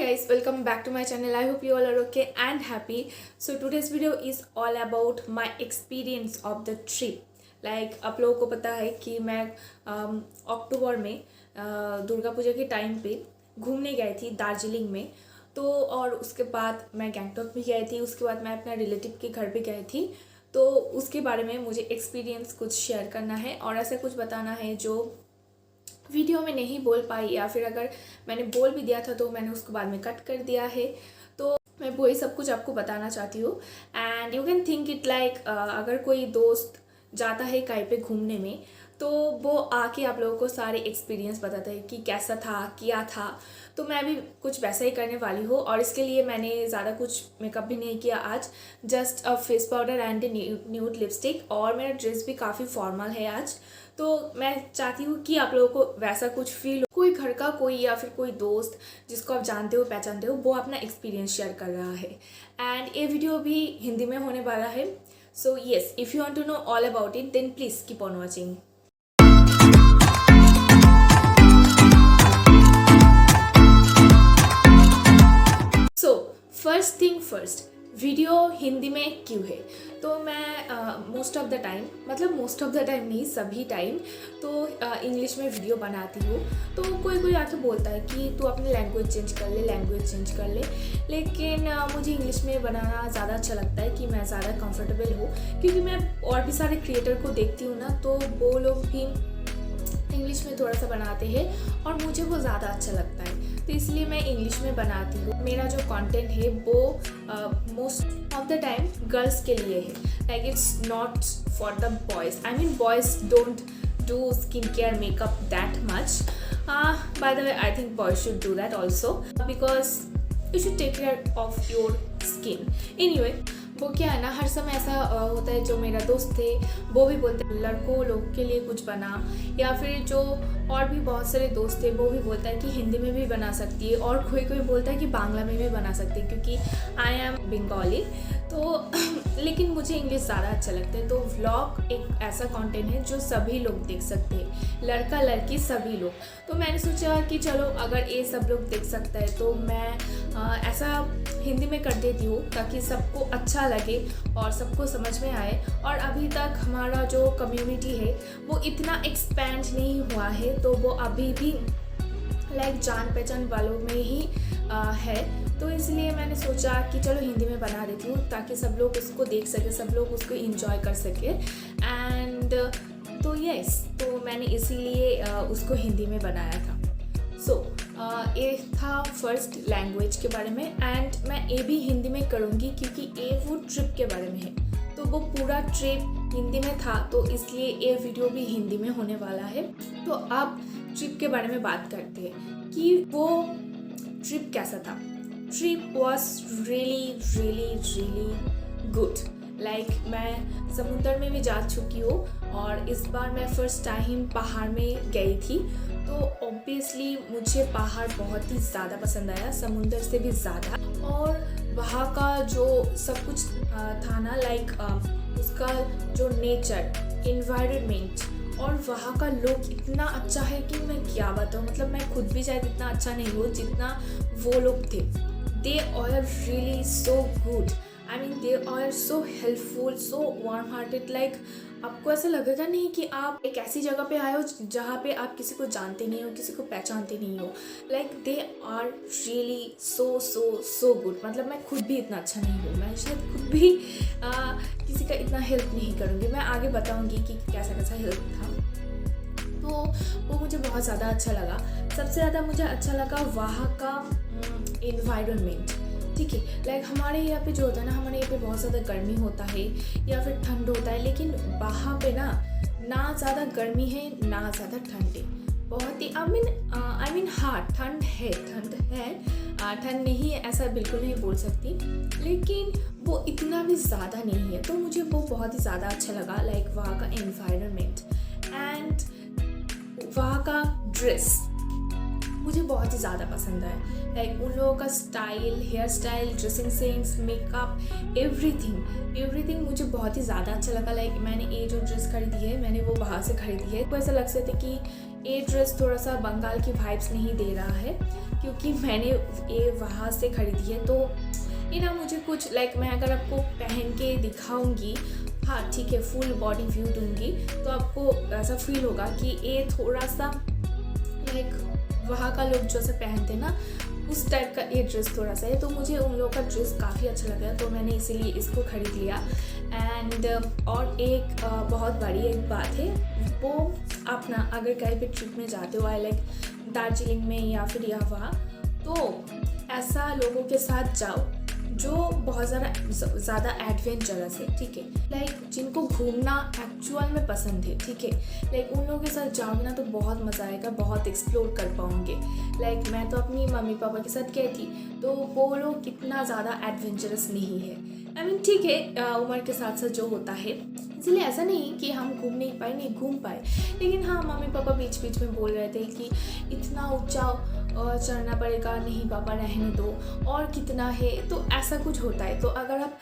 guys, welcome back to my channel. I hope you all are okay and happy. So today's video is all about my experience of the trip. Like आप लोगों को पता है कि मैं अक्टूबर में दुर्गा पूजा के टाइम पे घूमने गई थी दार्जिलिंग में। तो और उसके बाद मैं गैंगटॉक भी गई थी, उसके बाद मैं अपना रिलेटिव के घर भी गई थी। तो उसके बारे में मुझे एक्सपीरियंस कुछ शेयर करना है और ऐसा कुछ बताना है जो वीडियो में नहीं बोल पाई, या फिर अगर मैंने बोल भी दिया था तो मैंने उसको बाद में कट कर दिया है। तो मैं वही सब कुछ आपको बताना चाहती हूँ। And you can think it like अगर कोई दोस्त जाता है कहीं पे घूमने में तो वो आके आप लोगों को सारे एक्सपीरियंस बताता है कि कैसा था, क्या था। तो मैं भी कुछ वैसा ही करने वाली हूँ और इसके लिए मैंने ज़्यादा कुछ मेकअप भी नहीं किया आज, just a face powder and nude lipstick, और मेरा ड्रेस भी काफ़ी फॉर्मल है आज। तो मैं चाहती हूँ कि आप लोगों को वैसा कुछ फील हो, कोई घर का कोई या फिर कोई दोस्त जिसको आप जानते हो पहचानते हो वो अपना एक्सपीरियंस शेयर कर रहा है। एंड ये वीडियो भी हिंदी में होने वाला है। So yes, if you want to know all about it then please keep on watching. So first thing first, video Hindi में क्यों है? तो मैं मोस्ट ऑफ द टाइम नहीं, सभी टाइम तो इंग्लिश में वीडियो बनाती हूँ। तो कोई आके बोलता है कि तू अपनी लैंग्वेज चेंज कर ले, लेकिन मुझे इंग्लिश में बनाना ज़्यादा अच्छा लगता है कि मैं ज़्यादा कंफर्टेबल हूँ, क्योंकि मैं और भी सारे क्रिएटर को देखती हूँ ना, तो वो लोग भी इंग्लिश में थोड़ा सा बनाते हैं और मुझे वो ज़्यादा अच्छा लगता है, तो इसलिए मैं इंग्लिश में बनाती हूँ। मेरा जो कंटेंट है वो most of the time girls के लिए है, like it's not for the boys. I mean boys don't do skincare makeup that much. By the way, I think boys should do that also because you should take care of your skin. Anyway, वो क्या है ना, हर समय ऐसा होता है, जो मेरा दोस्त थे वो भी बोलते हैं लड़कों लोग के लिए कुछ बना, या फिर जो और भी बहुत सारे दोस्त थे वो भी बोलता है कि हिंदी में भी बना सकती है, और कोई बोलता है कि बांग्ला में भी बना सकती है, क्योंकि आई एम बंगाली। तो लेकिन मुझे इंग्लिश ज़्यादा अच्छा लगता है। तो व्लॉग एक ऐसा कंटेंट है जो सभी लोग देख सकते हैं, लड़का लड़की सभी लोग। तो मैंने सोचा कि चलो अगर ये सब लोग देख सकता है तो मैं ऐसा हिंदी में कर देती हूँ ताकि सबको अच्छा लगे और सबको समझ में आए। और अभी तक हमारा जो कम्युनिटी है वो इतना एक्सपेंड नहीं हुआ है, तो वो अभी भी लाइक जान पहचान वालों में ही है। तो इसलिए मैंने सोचा कि चलो हिंदी में बना देती हूँ ताकि सब लोग उसको देख सके, सब लोग उसको एंजॉय कर सके। एंड तो यस, तो मैंने इसीलिए उसको हिंदी में बनाया था। सो ये था फर्स्ट लैंग्वेज के बारे में, एंड मैं ये भी हिंदी में करूँगी क्योंकि ये वो ट्रिप के बारे में है। तो वो पूरा ट्रिप हिंदी में था, तो इसलिए ये वीडियो भी हिंदी में होने वाला है। तो अब ट्रिप के बारे में बात करते हैं कि वो ट्रिप कैसा था। Trip was really good. Like मैं समुंदर में भी जा चुकी हूँ और इस बार मैं फर्स्ट टाइम पहाड़ में गई थी। तो ऑब्वियसली मुझे पहाड़ बहुत ही ज़्यादा पसंद आया, समुंदर से भी ज़्यादा। और वहाँ का जो सब कुछ था ना, लाइक उसका जो नेचर, इन्वायरमेंट और वहाँ का लोग इतना अच्छा है कि मैं क्या बताऊँ। मतलब मैं खुद भी शायद इतना अच्छा नहीं हूँ जितना वो लोग थे। They are really so good, I mean they are so helpful, so warm hearted. Like आपको ऐसा लगेगा नहीं कि आप एक ऐसी जगह पे आए हो जहाँ पे आप किसी को जानते नहीं हो, किसी को पहचानते नहीं हो। Like they are really so good. मतलब मैं खुद भी इतना अच्छा नहीं हूँ, मैं शायद खुद भी किसी का इतना हेल्प नहीं करूँगी। मैं आगे बताऊँगी कि कैसा हेल्प था। तो वो मुझे बहुत ज़्यादा अच्छा लगा। सबसे ज़्यादा मुझे अच्छा लगा वहाँ का इन्वायरमेंट। ठीक है, लाइक हमारे यहाँ पे जो होता है ना, हमारे यहाँ पे बहुत ज़्यादा गर्मी होता है या फिर ठंड होता है, लेकिन वहाँ पे ना ज़्यादा गर्मी है ना ज़्यादा ठंड है। बहुत ही आई मीन हाँ, ठंड है, ठंड नहीं है ऐसा बिल्कुल नहीं बोल सकती, लेकिन वो इतना भी ज़्यादा नहीं है। तो मुझे वो बहुत ही ज़्यादा अच्छा लगा, लाइक वहाँ का एनवायरनमेंट एंड वहाँ का ड्रेस मुझे बहुत ही ज़्यादा पसंद आया। लाइक उन लोगों का style, hair style, dressing sense, makeup, everything मुझे बहुत ही ज़्यादा अच्छा लगा। लाइक मैंने ये जो ड्रेस खरीदी है मैंने वो वहाँ से खरीदी है। तो ऐसा लग सकता है कि ये ड्रेस थोड़ा सा बंगाल की वाइब्स नहीं दे रहा है, क्योंकि मैंने ये वहाँ से ख़रीदी है। तो ये ना मुझे कुछ लाइक मैं अगर आपको पहन के दिखाऊंगी, हाँ ठीक है, फुल बॉडी व्यू दूंगी, तो आपको ऐसा फील होगा कि ये थोड़ा सा लाइक वहाँ का लोग जैसे पहनते ना उस टाइप का ये ड्रेस थोड़ा सा है। तो मुझे उन लोगों का ड्रेस काफ़ी अच्छा लगा, तो मैंने इसीलिए इसको ख़रीद लिया। एंड और एक बहुत बड़ी एक बात है, वो आप ना अगर कहीं पे ट्रिप में जाते हो लाइक दार्जिलिंग में या फिर यहाँ वहाँ, तो ऐसा लोगों के साथ जाओ जो बहुत ज़्यादा एडवेंचरस है, ठीक है, लाइक जिनको घूमना एक्चुअल में पसंद है, ठीक है, लाइक उन लोगों के साथ जाओगे ना तो बहुत मज़ा आएगा, बहुत एक्सप्लोर कर पाओगे। लाइक मैं तो अपनी मम्मी पापा के साथ गई थी, तो वो लोग कितना ज़्यादा एडवेंचरस नहीं है। आई मीन ठीक है, उम्र के साथ साथ जो होता है, इसलिए ऐसा नहीं कि हम घूम नहीं पाए, नहीं घूम पाए, लेकिन हाँ मम्मी पापा बीच बीच में बोल रहे थे कि इतना ऊंचा चढ़ना पड़ेगा, नहीं पापा रहने दो, और कितना है, तो ऐसा कुछ होता है। तो अगर आप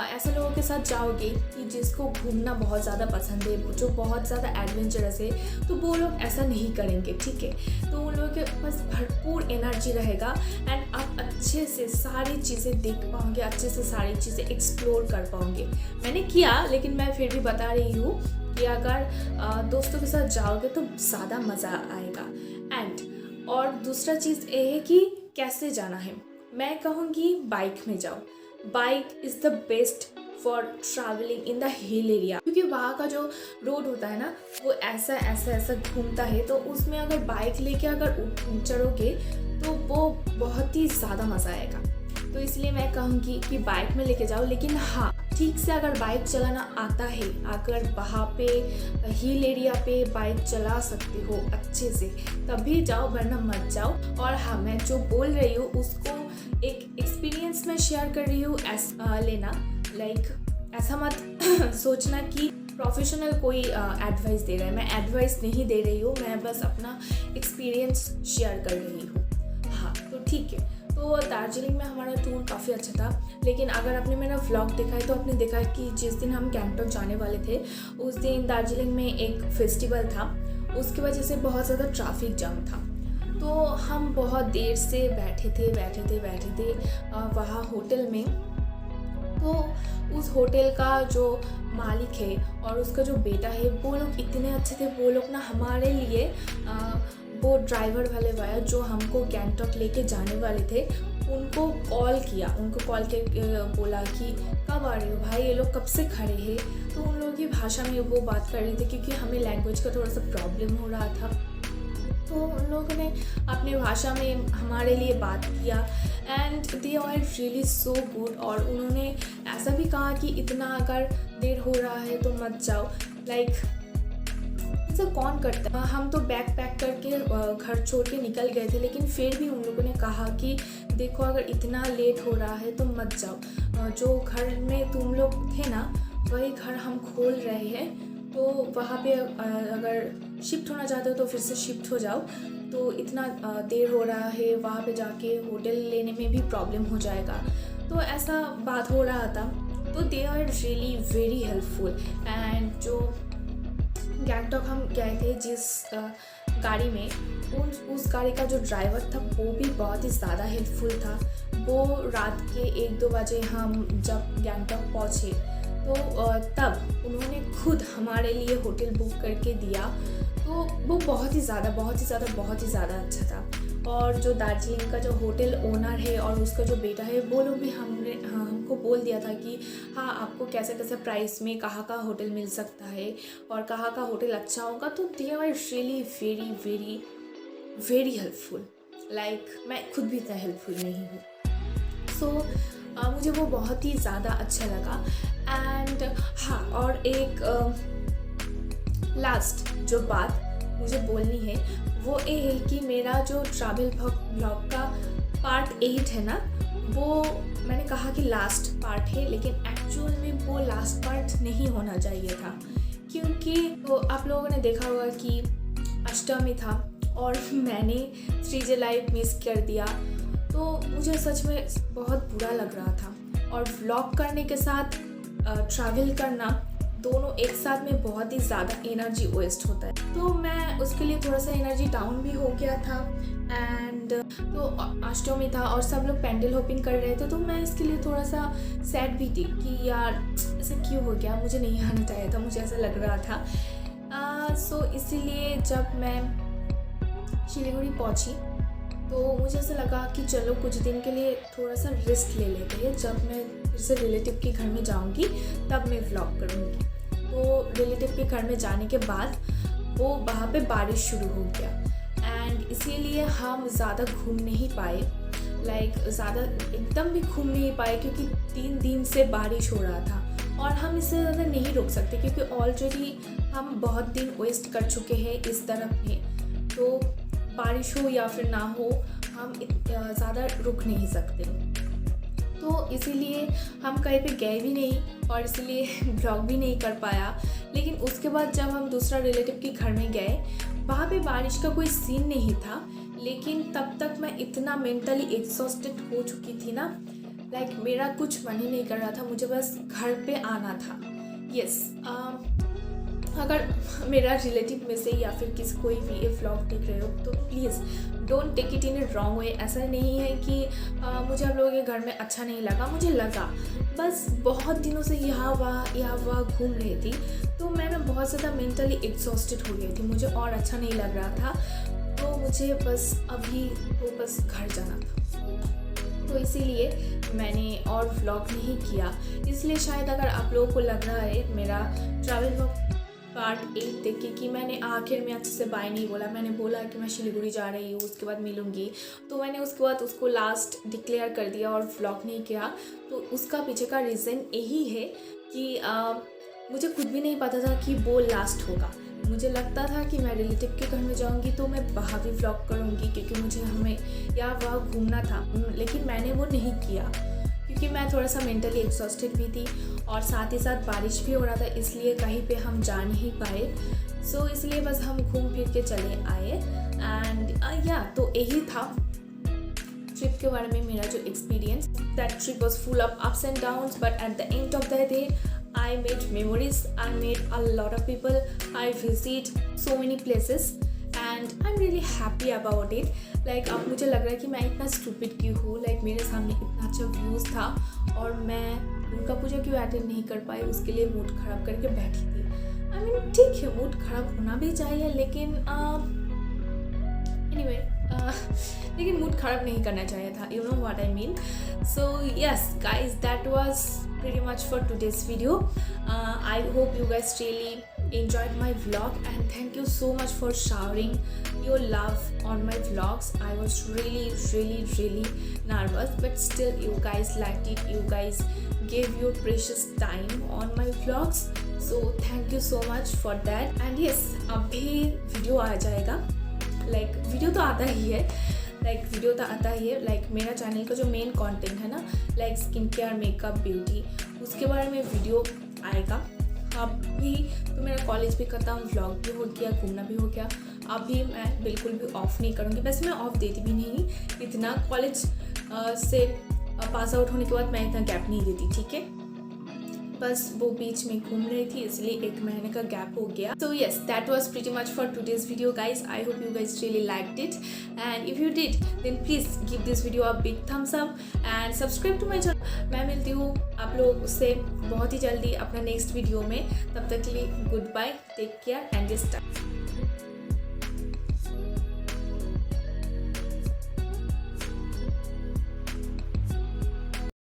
ऐसे लोगों के साथ जाओगे कि जिसको घूमना बहुत ज़्यादा पसंद है, जो बहुत ज़्यादा एडवेंचरस है, तो वो लोग ऐसा नहीं करेंगे, ठीक है। तो उन लोगों के पास भरपूर एनर्जी रहेगा एंड आप अच्छे से सारी चीज़ें देख पाओगे, अच्छे से सारी चीज़ें एक्सप्लोर कर पाओगे। मैंने किया, लेकिन मैं फिर भी बता रही हूँ कि अगर दोस्तों के साथ जाओगे तो ज़्यादा मज़ा आएगा। एंड और दूसरा चीज़ ये है कि कैसे जाना है, मैं कहूँगी बाइक में जाओ। Bike is the best for travelling in the hill area, क्योंकि वहाँ का जो रोड होता है ना वो ऐसा ऐसा ऐसा घूमता है, तो उसमें अगर बाइक लेके अगर चढ़ोगे तो वो बहुत ही ज़्यादा मज़ा आएगा। तो इसलिए मैं कहूँगी कि बाइक में लेके जाओ, लेकिन हाँ ठीक से अगर बाइक चलाना आता है, अगर वहाँ पे हिल एरिया पे बाइक चला सकते हो अच्छे से, तभी जाओ, वरना मत जाओ। और हाँ मैं जो बोल रही हूँ उसको एक एक्सपीरियंस में शेयर कर रही हूँ, लेना लाइक ऐसा मत सोचना कि प्रोफेशनल कोई एडवाइस दे रहा है। मैं एडवाइस नहीं दे रही हूँ, मैं बस अपना एक्सपीरियंस शेयर कर रही हूँ। हाँ तो ठीक है, तो दार्जिलिंग में हमारा टूर काफ़ी अच्छा था। लेकिन अगर आपने मेरा व्लॉग देखा है तो आपने देखा है कि जिस दिन हम गैंगटॉक जाने वाले थे उस दिन दार्जिलिंग में एक फेस्टिवल था, उसकी वजह से बहुत ज़्यादा ट्रैफिक जाम था। तो हम बहुत देर से बैठे थे वहाँ होटल में। तो उस होटल का जो मालिक है और उसका जो बेटा है, वो लोग इतने अच्छे थे। वो लोग ना हमारे लिए वो ड्राइवर वाले भैया जो हमको गैंगटॉक लेके जाने वाले थे, उनको कॉल के बोला कि कब आ रहे हो भाई, ये लोग कब से खड़े हैं। तो उन लोगों की भाषा में वो बात कर रहे थे, क्योंकि हमें लैंग्वेज का थोड़ा सा प्रॉब्लम हो रहा था। तो उन लोगों ने अपने भाषा में हमारे लिए बात किया and they are really so good. और उन्होंने ऐसा भी कहा कि इतना अगर देर हो रहा है तो मत जाओ, लाइक ऐसा कौन करता है। हम तो बैग पैक करके घर छोड़ के निकल गए थे, लेकिन फिर भी उन लोगों ने कहा कि देखो अगर इतना लेट हो रहा है तो मत जाओ, जो घर में तुम लोग थे ना वही घर हम खोल रहे हैं, तो वहाँ पे अगर शिफ्ट होना चाहते हो तो फिर से शिफ्ट हो जाओ। तो इतना देर हो रहा है, वहाँ पे जाके होटल लेने में भी प्रॉब्लम हो जाएगा। तो ऐसा बात हो रहा था। तो they are really very helpful. And जो गैंगटॉक हम गए थे जिस गाड़ी में, उस गाड़ी का जो ड्राइवर था वो भी बहुत ही ज़्यादा हेल्पफुल था। वो रात के 1-2 बजे हम जब गैंगटॉक पहुँचे तो तब उन्होंने खुद हमारे लिए होटल बुक करके दिया। तो वो बहुत ही ज़्यादा अच्छा था। और जो दार्जिलिंग का जो होटल ओनर है और उसका जो बेटा है, वो लोग भी हमको बोल दिया था कि हाँ आपको कैसे प्राइस में कहाँ का होटल मिल सकता है और कहाँ का होटल अच्छा होगा। तो they are really very very very helpful. Like मैं खुद भी इतना हेल्पफुल नहीं हूँ। सो मुझे वो बहुत ही ज़्यादा अच्छा लगा। एंड हाँ, और एक लास्ट जो बात मुझे बोलनी है वो ये है कि मेरा जो ट्रैवल ब्लॉग का पार्ट 8 है ना, वो मैंने कहा कि लास्ट पार्ट है, लेकिन एक्चुअल में वो लास्ट पार्ट नहीं होना चाहिए था। क्योंकि तो आप लोगों ने देखा होगा कि अष्टमी था और मैंने 3J लाइव मिस कर दिया। तो मुझे सच में बहुत बुरा लग रहा था। और व्लॉग करने के साथ ट्रैवल करना दोनों एक साथ में बहुत ही ज़्यादा एनर्जी वेस्ट होता है। तो मैं उसके लिए थोड़ा सा एनर्जी डाउन भी हो गया था। एंड एंड तो अष्टमी था और सब लोग पेंडल होपिंग कर रहे थे, तो मैं इसके लिए थोड़ा सा सैड भी थी कि यार ऐसा क्यों हो गया, मुझे नहीं आना चाहिए था, मुझे ऐसा लग रहा था। सो इसीलिए जब मैं सिलीगुड़ी पहुंची तो मुझे ऐसा लगा कि चलो कुछ दिन के लिए थोड़ा सा रेस्ट ले लेते हैं, जब मैं फिर से रिलेटिव के घर में जाऊंगी तब मैं व्लॉग करूंगी। तो रिलेटिव के घर में जाने के बाद वो वहाँ पे बारिश शुरू हो गया एंड इसीलिए हम ज़्यादा घूम नहीं पाए, ज़्यादा एकदम भी घूम नहीं पाए क्योंकि 3 दिन से बारिश हो रहा था और हम इससे ज़्यादा नहीं रुक सकते क्योंकि ऑलरेडी हम बहुत दिन वेस्ट कर चुके हैं इस तरफ में। तो बारिश हो या फिर ना हो हम ज़्यादा रुक नहीं सकते, तो इसीलिए हम कहीं पे गए भी नहीं और इसीलिए ब्लॉग भी नहीं कर पाया। लेकिन उसके बाद जब हम दूसरा रिलेटिव के घर में गए वहाँ पे बारिश का कोई सीन नहीं था, लेकिन तब तक मैं इतना मेंटली एग्जॉस्टेड हो चुकी थी ना, मेरा कुछ मन ही नहीं कर रहा था, मुझे बस घर पे आना था। यस, अगर मेरा रिलेटिव में से या फिर किसी कोई भी ये व्लॉग देख रहे हो तो please don't take it in a wrong way. ऐसा नहीं है कि मुझे आप लोगों के घर में अच्छा नहीं लगा, मुझे लगा, बस बहुत दिनों से यहाँ वहाँ घूम रही थी तो मैं ना बहुत ज़्यादा मेंटली एग्जॉस्टेड हो गई थी, मुझे और अच्छा नहीं लग रहा था, तो मुझे बस अभी तो बस घर जाना था। तो इसीलिए मैंने और व्लॉग नहीं किया। इसलिए शायद अगर आप लोगों को लग रहा है मेरा ट्रैवल व्लॉग पार्ट 8 देख के कि मैंने आखिर में अच्छे से बाय नहीं बोला, मैंने बोला कि मैं सिलीगुड़ी जा रही हूँ उसके बाद मिलूँगी, तो मैंने उसके बाद उसको लास्ट डिक्लेयर कर दिया और व्लॉग नहीं किया, तो उसका पीछे का रीज़न यही है कि मुझे खुद भी नहीं पता था कि वो लास्ट होगा। मुझे लगता था कि मैं रिलेटिव के घर में जाऊंगी तो मैं वहाँ भी व्लॉग करूँगी क्योंकि मुझे हमें या वहाँ घूमना था, लेकिन मैंने वो नहीं किया क्योंकि मैं थोड़ा सा मेंटली एग्जॉस्टेड भी थी और साथ ही साथ बारिश भी हो रहा था, इसलिए कहीं पे हम जा नहीं पाए। सो इसलिए बस हम घूम फिर के चले आए एंड तो यही था ट्रिप के बारे में मेरा जो experience. That trip was full of ups and downs but at the end of the day I made memories, I met a lot of people, I visit so many places and I'm really happy about it. अब मुझे लग रहा है कि मैं इतना stupid क्यों हूँ, मेरे सामने इतना अच्छा व्यूज़ था और मैं दुर्गा पूजा क्यों अटेंड नहीं कर पाई, उसके लिए मूड ख़राब करके बैठी थी। ठीक है, मूड ख़राब होना भी चाहिए, लेकिन लेकिन मूड ख़राब नहीं करना चाहिए था, you know what I mean. So yes guys, that was pretty much for today's video. I hope you guys really enjoyed my vlog and thank you so much for showering your love on my vlogs. I was really nervous, but still you guys liked it, you guys gave your precious time on my vlogs, so thank you so much for that. And yes, अभी video आ जाएगा, video तो आता ही है, मेरा channel का जो main content है ना, स्किन केयर, मेकअप, ब्यूटी, उसके बारे में वीडियो आएगा। अभी तो मेरा कॉलेज भी खत्म, व्लॉग भी हो गया, घूमना भी हो गया, अभी मैं बिल्कुल भी ऑफ नहीं करूँगी। वैसे मैं ऑफ देती भी नहीं इतना, कॉलेज से पास आउट होने के बाद मैं इतना गैप नहीं देती, ठीक है, बस वो बीच में घूम रही थी इसलिए 1 महीने का गैप हो गया। So yes, that was pretty much for today's video guys. I hope you guys really liked it and if you did then please give this video a big thumbs up and subscribe to my channel. मैं मिलती हूँ आप लोगों से बहुत ही जल्दी अपना next video में, तब तक के लिए goodbye, take care and stay.